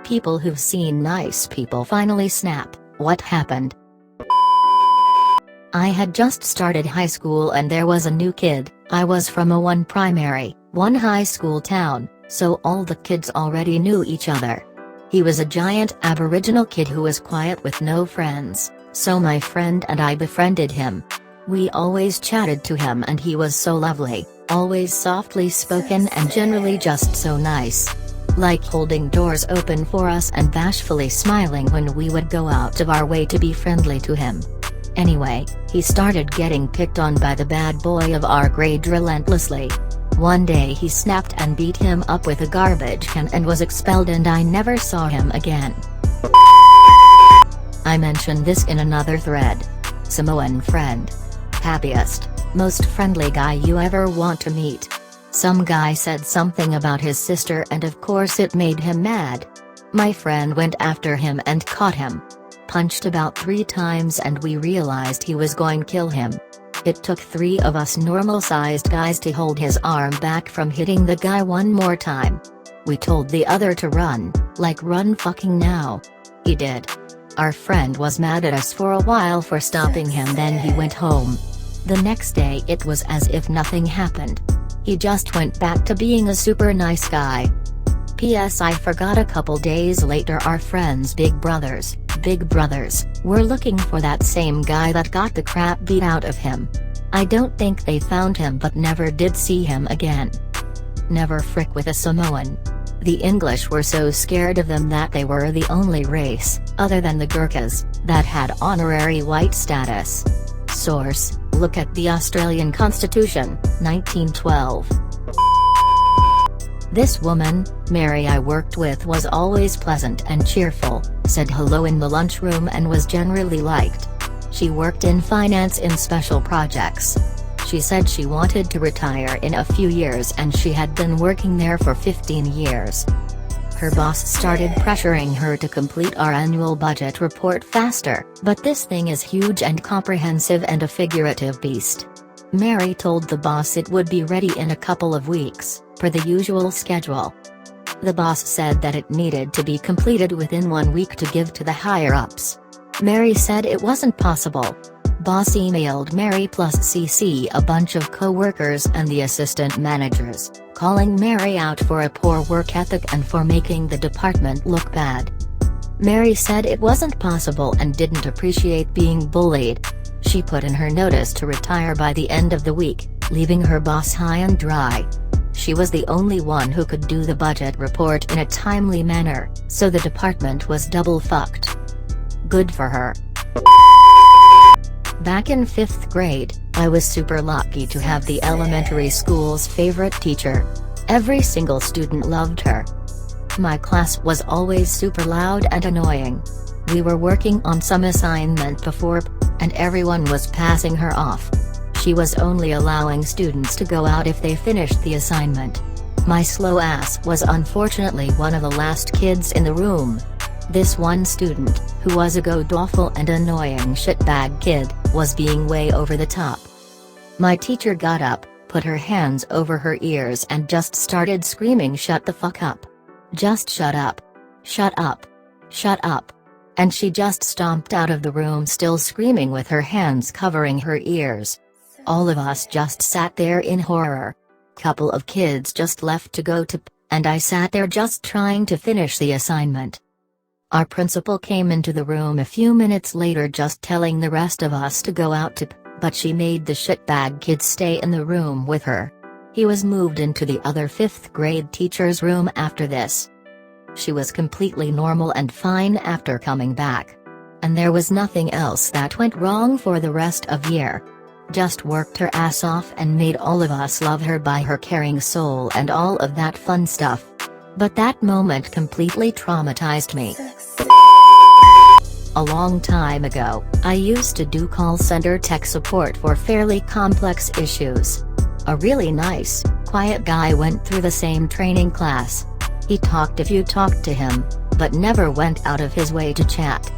People who've seen nice people finally snap, what happened? I had just started high school and there was a new kid. I was from a one primary, one high school town, so all the kids already knew each other. He was a giant Aboriginal kid who was quiet with no friends, so my friend and I befriended him. We always chatted to him and he was so lovely, always softly spoken and generally just so nice. Like holding doors open for us and bashfully smiling when we would go out of our way to be friendly to him. Anyway, he started getting picked on by the bad boy of our grade relentlessly. One day he snapped and beat him up with a garbage can and was expelled, and I never saw him again. I mentioned this in another thread. Samoan friend. Happiest, most friendly guy you ever want to meet. Some guy said something about his sister and of course it made him mad. My friend went after him and caught him. Punched about 3 times and we realized he was going to kill him. It took 3 of us normal-sized guys to hold his arm back from hitting the guy one more time. We told the other to run, like run fucking now. He did. Our friend was mad at us for a while for stopping him, then he went home. The next day it was as if nothing happened. He just went back to being a super nice guy. P.S. I forgot, a couple days later our friend's big brothers, were looking for that same guy that got the crap beat out of him. I don't think they found him but never did see him again. Never frick with a Samoan. The English were so scared of them that they were the only race, other than the Gurkhas, that had honorary white status. Source: look at the Australian Constitution, 1912. This woman, Mary, I worked with was always pleasant and cheerful, said hello in the lunchroom and was generally liked. She worked in finance in special projects. She said she wanted to retire in a few years and she had been working there for 15 years. Her boss started pressuring her to complete our annual budget report faster, but this thing is huge and comprehensive and a figurative beast. Mary told the boss it would be ready in a couple of weeks, per the usual schedule. The boss said that it needed to be completed within 1 week to give to the higher-ups. Mary said it wasn't possible. Boss emailed Mary plus CC a bunch of co-workers and the assistant managers, calling Mary out for a poor work ethic and for making the department look bad. Mary said it wasn't possible and didn't appreciate being bullied. She put in her notice to retire by the end of the week, leaving her boss high and dry. She was the only one who could do the budget report in a timely manner, so the department was double fucked. Good for her. Back in 5th grade, I was super lucky to have the elementary school's favorite teacher. Every single student loved her. My class was always super loud and annoying. We were working on some assignment before and everyone was passing her off. She was only allowing students to go out if they finished the assignment. My slow ass was unfortunately one of the last kids in the room. This one student, who was a god-awful and annoying shitbag kid, was being way over the top. My teacher got up, put her hands over her ears and just started screaming, "Shut the fuck up. Just shut up. Shut up. Shut up." And she just stomped out of the room still screaming with her hands covering her ears. All of us just sat there in horror. Couple of kids just left to go to and I sat there just trying to finish the assignment. Our principal came into the room a few minutes later just telling the rest of us to go out to but she made the shitbag kid stay in the room with her. He was moved into the other 5th grade teacher's room after this. She was completely normal and fine after coming back. And there was nothing else that went wrong for the rest of year. Just worked her ass off and made all of us love her by her caring soul and all of that fun stuff. But that moment completely traumatized me. A long time ago, I used to do call center tech support for fairly complex issues. A really nice, quiet guy went through the same training class. He talked if you talked to him, but never went out of his way to chat.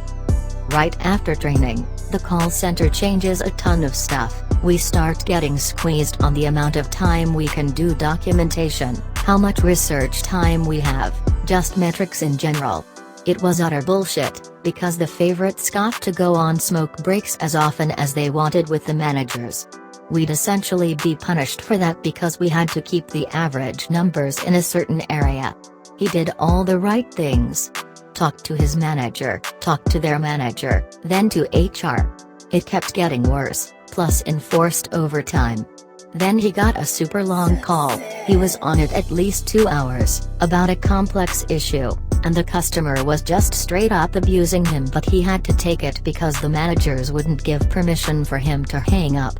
Right after training, the call center changes a ton of stuff. We start getting squeezed on the amount of time we can do documentation, how much research time we have, just metrics in general. It was utter bullshit, because the favorites got to go on smoke breaks as often as they wanted with the managers. We'd essentially be punished for that because we had to keep the average numbers in a certain area. He did all the right things. Talked to his manager, talked to their manager, then to HR. It kept getting worse, plus enforced overtime. Then he got a super long call, he was on it at least 2 hours, about a complex issue, and the customer was just straight up abusing him, but he had to take it because the managers wouldn't give permission for him to hang up.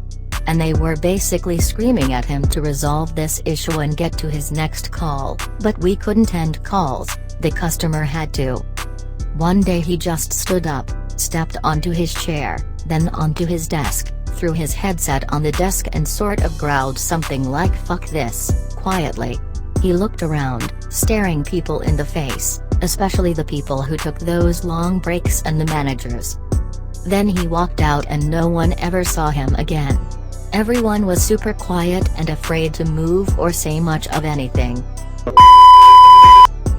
And they were basically screaming at him to resolve this issue and get to his next call, but we couldn't end calls, the customer had to. One day he just stood up, stepped onto his chair, then onto his desk, threw his headset on the desk and sort of growled something like "fuck this," quietly. He looked around, staring people in the face, especially the people who took those long breaks and the managers. Then he walked out and no one ever saw him again. Everyone was super quiet and afraid to move or say much of anything.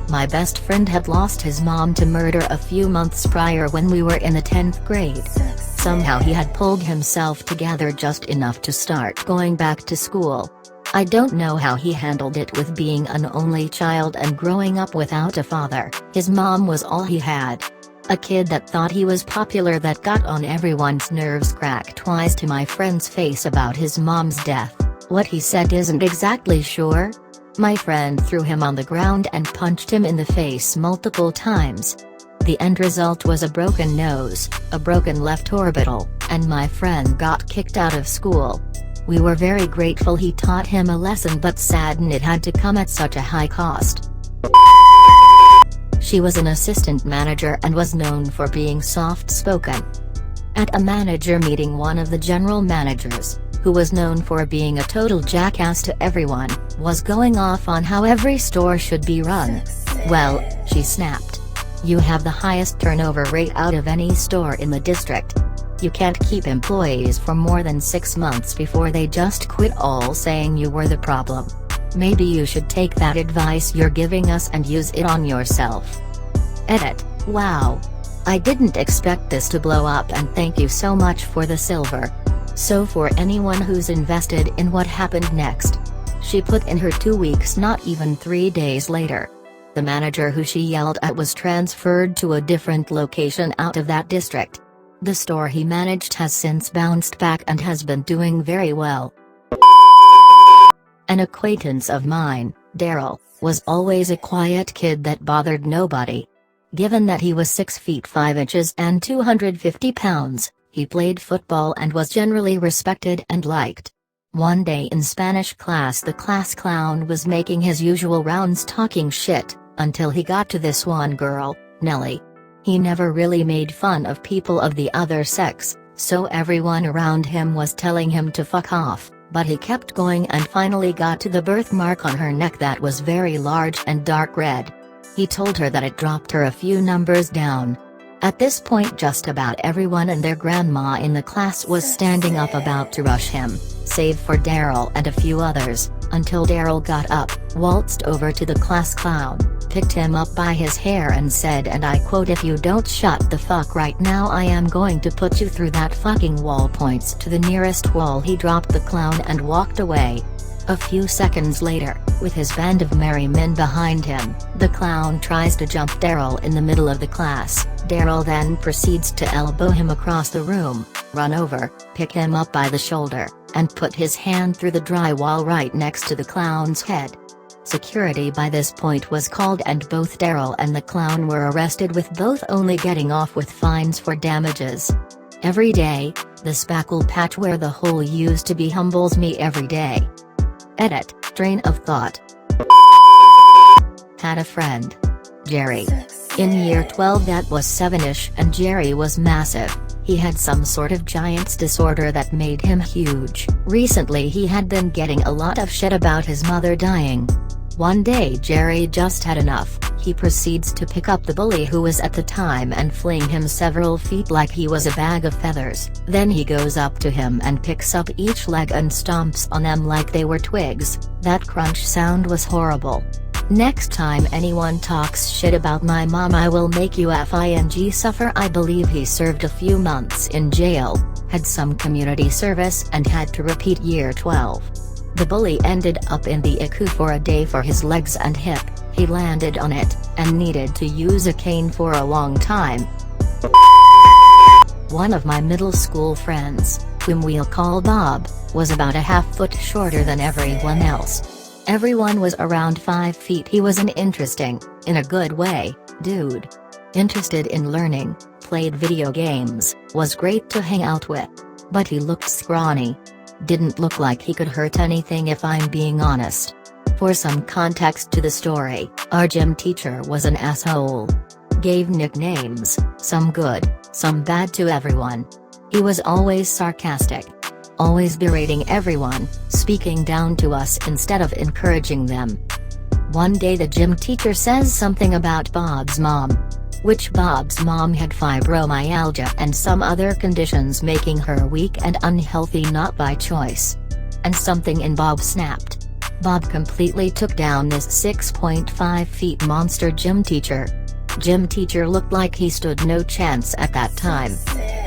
My best friend had lost his mom to murder a few months prior when we were in the 10th grade. Somehow he had pulled himself together just enough to start going back to school. I don't know how he handled it with being an only child and growing up without a father. His mom was all he had. A kid that thought he was popular that got on everyone's nerves. Cracked twice to my friend's face about his mom's death. What he said isn't exactly sure. My friend threw him on the ground and punched him in the face multiple times. The end result was a broken nose, a broken left orbital, and my friend got kicked out of school. We were very grateful he taught him a lesson, but saddened it had to come at such a high cost. She was an assistant manager and was known for being soft-spoken. At a manager meeting, one of the general managers, who was known for being a total jackass to everyone, was going off on how every store should be run. Well, she snapped. You have the highest turnover rate out of any store in the district. You can't keep employees for more than 6 months before they just quit, all saying you were the problem. Maybe you should take that advice you're giving us and use it on yourself. Edit. Wow. I didn't expect this to blow up, and thank you so much for the silver. So for anyone who's invested in what happened next. She put in her 2 weeks, not even 3 days later. The manager who she yelled at was transferred to a different location out of that district. The store he managed has since bounced back and has been doing very well. An acquaintance of mine, Daryl, was always a quiet kid that bothered nobody. Given that he was 6 feet 5 inches and 250 pounds, he played football and was generally respected and liked. One day in Spanish class, the class clown was making his usual rounds talking shit, until he got to this one girl, Nellie. He never really made fun of people of the other sex, so everyone around him was telling him to fuck off, but he kept going and finally got to the birthmark on her neck that was very large and dark red. He told her that it dropped her a few numbers down. At this point, just about everyone and their grandma in the class was standing up about to rush him, save for Daryl and a few others, until Daryl got up, waltzed over to the class clown, picked him up by his hair and said, and I quote, "If you don't shut the fuck right now, I am going to put you through that fucking wall." Points to the nearest wall. He dropped the clown and walked away. A few seconds later, with his band of merry men behind him, the clown tries to jump Daryl in the middle of the class. Daryl then proceeds to elbow him across the room, run over, pick him up by the shoulder, and put his hand through the drywall right next to the clown's head. Security by this point was called and both Daryl and the clown were arrested, with both only getting off with fines for damages. Every day, the spackle patch where the hole used to be humbles me every day. Edit. Train of thought. Had a friend. Jerry. In year 12 that was 7ish, and Jerry was massive. He had some sort of giant's disorder that made him huge. Recently he had been getting a lot of shit about his mother dying. One day Jerry just had enough. He proceeds to pick up the bully who was at the time and fling him several feet like he was a bag of feathers. Then he goes up to him and picks up each leg and stomps on them like they were twigs. That crunch sound was horrible. Next time anyone talks shit about my mom, I will make you FING suffer. I believe he served a few months in jail, had some community service and had to repeat year 12. The bully ended up in the ICU for a day for his legs and hip. He landed on it, and needed to use a cane for a long time. One of my middle school friends, whom we'll call Bob, was about a half-foot shorter than everyone else. Everyone was around 5 feet. He was an interesting, in a good way, dude. Interested in learning, played video games, was great to hang out with. But he looked scrawny. Didn't look like he could hurt anything, if I'm being honest. For some context to the story, our gym teacher was an asshole. Gave nicknames, some good, some bad, to everyone. He was always sarcastic. Always berating everyone, speaking down to us instead of encouraging them. One day the gym teacher says something about Bob's mom. Which Bob's mom had fibromyalgia and some other conditions making her weak and unhealthy, not by choice. And something in Bob snapped. Bob completely took down this 6.5 feet monster gym teacher. Gym teacher looked like he stood no chance at that time.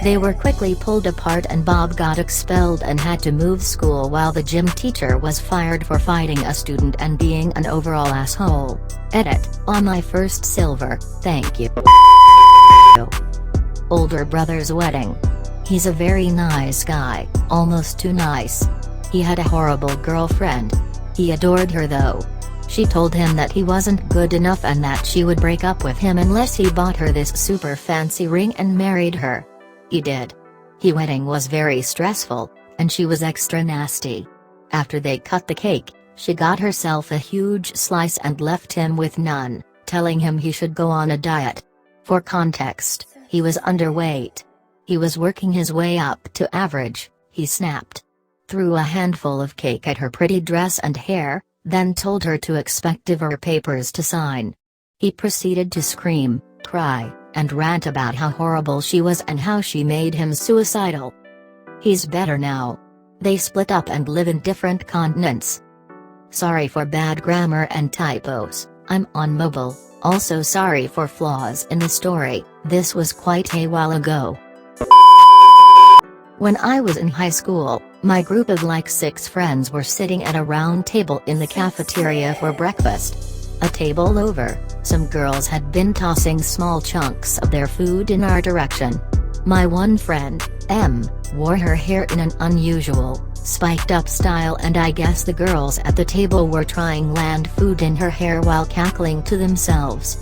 They were quickly pulled apart and Bob got expelled and had to move school, while the gym teacher was fired for fighting a student and being an overall asshole. Edit, on my first silver, thank you. Older brother's wedding. He's a very nice guy, almost too nice. He had a horrible girlfriend. He adored her though. She told him that he wasn't good enough and that she would break up with him unless he bought her this super fancy ring and married her. He did. His wedding was very stressful, and she was extra nasty. After they cut the cake, she got herself a huge slice and left him with none, telling him he should go on a diet. For context, he was underweight. He was working his way up to average. He snapped. Threw a handful of cake at her pretty dress and hair, then told her to expect divorce papers to sign. He proceeded to scream, cry, and rant about how horrible she was and how she made him suicidal. He's better now. They split up and live in different continents. Sorry for bad grammar and typos, I'm on mobile. Also sorry for flaws in the story, this was quite a while ago. When I was in high school, my group of like 6 friends were sitting at a round table in the cafeteria for breakfast. A table over, some girls had been tossing small chunks of their food in our direction. My one friend, M, wore her hair in an unusual, spiked up style, and I guess the girls at the table were trying land food in her hair while cackling to themselves.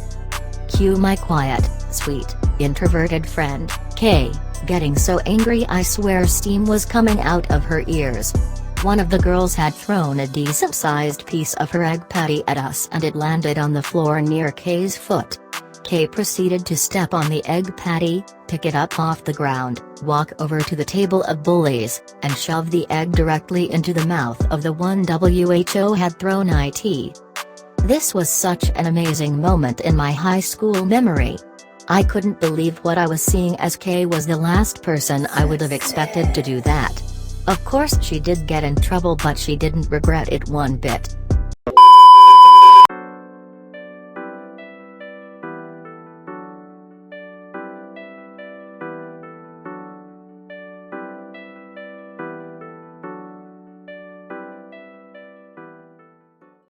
Cue my quiet, sweet, introverted friend, K, getting so angry I swear steam was coming out of her ears. One of the girls had thrown a decent-sized piece of her egg patty at us and it landed on the floor near K's foot. K proceeded to step on the egg patty, pick it up off the ground, walk over to the table of bullies, and shove the egg directly into the mouth of the one WHO had thrown it. This was such an amazing moment in my high school memory. I couldn't believe what I was seeing, as K was the last person I would have expected to do that. Of course she did get in trouble, but she didn't regret it one bit.